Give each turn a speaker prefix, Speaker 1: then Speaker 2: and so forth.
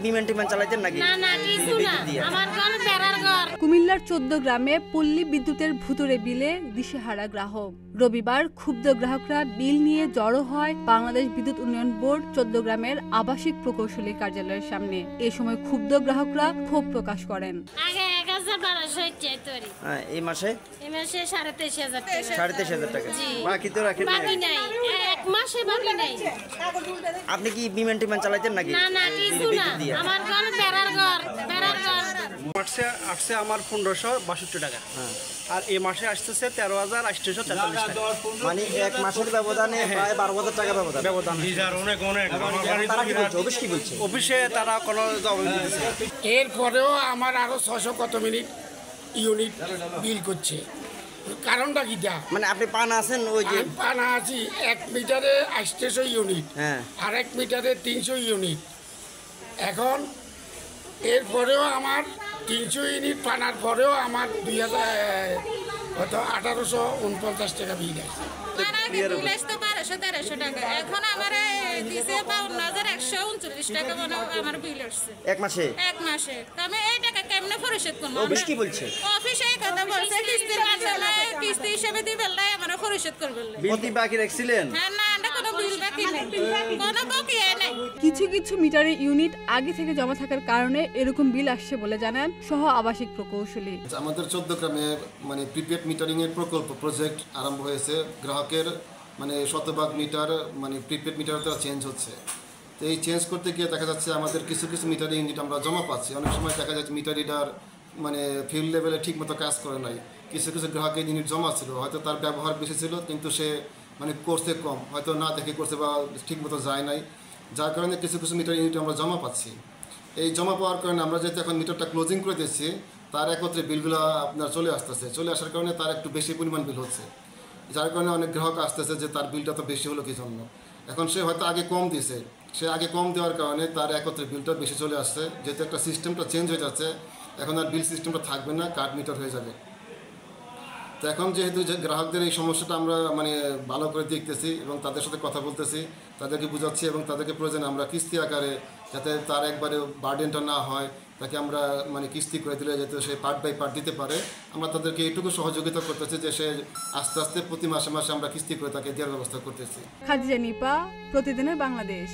Speaker 1: বিমান টিমান চালাইতেন নাকি?
Speaker 2: না না কিছু না, আমার ঘর বেড়ার ঘর।
Speaker 3: কুমিল্লার 14 গ্রামে পল্লী বিদ্যুতের ভুতুড়ে বিলে দিশেহারা গ্রাহক। রবিবার ক্ষুব্ধ গ্রাহকরা বিল নিয়ে জড়ো হয় বাংলাদেশ বিদ্যুৎ উন্নয়ন বোর্ড 14 গ্রামের আবাসিক প্রকৌশলী কার্যালয়ের সামনে। এ সময় ক্ষুব্ধ গ্রাহকরা ক্ষোভ প্রকাশ করেন।
Speaker 2: আগে ১,১২০০ চাইতরি,
Speaker 1: এই মাসে
Speaker 2: ২৩,৫০০ টাকা।
Speaker 1: ২৩,৫০০ টাকা বাকি তো রাখেন
Speaker 2: বাকি নাই, এক মাসে বাকি নাই।
Speaker 1: আপনি কি বিমান টিমান চালাইতেন নাকি?
Speaker 2: না না কিছু না, আমার ঘর বেড়ার ঘর, বেড়ার ঘর।
Speaker 4: মাসে আসছে আমার ১৫৬২ টাকা, আর এই মাসে আসতেছে ১৩,৮৪৪ টাকা।
Speaker 1: মানে এক মাসের ব্যবধানে প্রায় ১২,০০০ টাকা ব্যবধান। অফিস কি বলছে?
Speaker 4: অফিসে তারা কোনো জবাব দিতেছে।
Speaker 5: এরপরেও আমার আরো ৬০০ কত মিনিট ইউনিট বিল করছে। কারণটা কিটা?
Speaker 1: মানে আপনি পান আছেন ওই যে
Speaker 5: পানা আছি 1 মিটারে ৮০০ ইউনিট,
Speaker 1: হ্যাঁ,
Speaker 5: আর ১ মিটারে ৩০০ ইউনিট। এখন এরপরেও আমার ৩০০ ইউনিট পানার পরেও আমার ১৮৪৯ টাকা বিল আছে।
Speaker 2: এখন আমার দিছে ৫২,১৩৯ টাকা আমার বিল আসছে
Speaker 1: এক মাসে।
Speaker 2: আমি এই টাকা কেমনে পরিশোধ করবো?
Speaker 1: অফিস কি বলছে?
Speaker 2: অফিসে এই কথা বলছে, কিস্তির মাধ্যমে কিস্তি হিসেবে দিবেন না, আমার পরিশোধ করবেন।
Speaker 1: বিল বাকি রাখছিলেন?
Speaker 2: হ্যাঁ না, কোনো বিল বাকি নেই, কোনো বকেয়া নেই।
Speaker 3: কিছু কিছু মিটারের ইউনিট আগে থেকে জমা থাকার কারণে এরকম বিল আসছে বলে জানান সহ আবাসিক প্রকৌশলী।
Speaker 6: আমাদের 14 গ্রামে মানে প্রিপেড মিটারিং এর প্রজেক্ট আরম্ভ হয়েছে। গ্রাহকের মানে শতভাগ মিটার মানে প্রিপেড মিটার তো চেঞ্জ হচ্ছে। তো এই চেঞ্জ করতে গিয়ে দেখা যাচ্ছে আমাদের কিছু কিছু মিটার ইউনিট আমরা জমা পাচ্ছি। অনেক সময় দেখা যাচ্ছে মিটার রিডার মানে ফিল্ড লেভেলে ঠিকমতো কাজ করে নাই। কিছু কিছু গ্রাহকের ইউনিট জমা ছিল, হয়তো তার ব্যবহার বেশি ছিল কিন্তু সে মানে করছে কম, হয়তো না দেখে করছে বা ঠিকমতো যায় নাই, যার কারণে কিছু কিছু মিটার ইউনিট আমরা জমা পাচ্ছি। এই জমা পাওয়ার কারণে আমরা যেহেতু এখন মিটারটা ক্লোজিং করে দিচ্ছি, তার একত্রে বিলগুলো আপনার চলে আসার কারণে তার একটু বেশি পরিমাণ বিল হচ্ছে, যার কারণে অনেক গ্রাহক আসতেছে যে তার বিলটা তো বেশি হলো কি জন্য। এখন সে হয়তো আগে কম দিয়েছে, সে আগে কম দেওয়ার কারণে তার একত্রে বিলটা বেশি চলে আসছে। যেহেতু একটা সিস্টেমটা চেঞ্জ হয়ে যাচ্ছে, এখন আর বিল সিস্টেমটা থাকবে না, কার্ড মিটার হয়ে যাবে। তো এখন যেহেতু যে গ্রাহকদের এই সমস্যাটা আমরা মানে ভালো করে দেখতেছি এবং তাদের সাথে কথা বলতেছি, তাদেরকে বোঝাচ্ছি এবং তাদেরকে প্রয়োজনে আমরা কিস্তি আকারে, যাতে তার একবারে বার্ডেনটা না হয়, তাকে আমরা মানে কিস্তি করে দিলে যাতে সে পার্ট বাই পার্ট দিতে পারে, আমরা তাদেরকে এইটুকু সহযোগিতা করতেছি যে সে আস্তে আস্তে প্রতি মাসে মাসে আমরা কিস্তি করে তাকে দেওয়ার ব্যবস্থা করতেছি।
Speaker 3: খাদিজা নিপা, প্রতিদিনের বাংলাদেশ।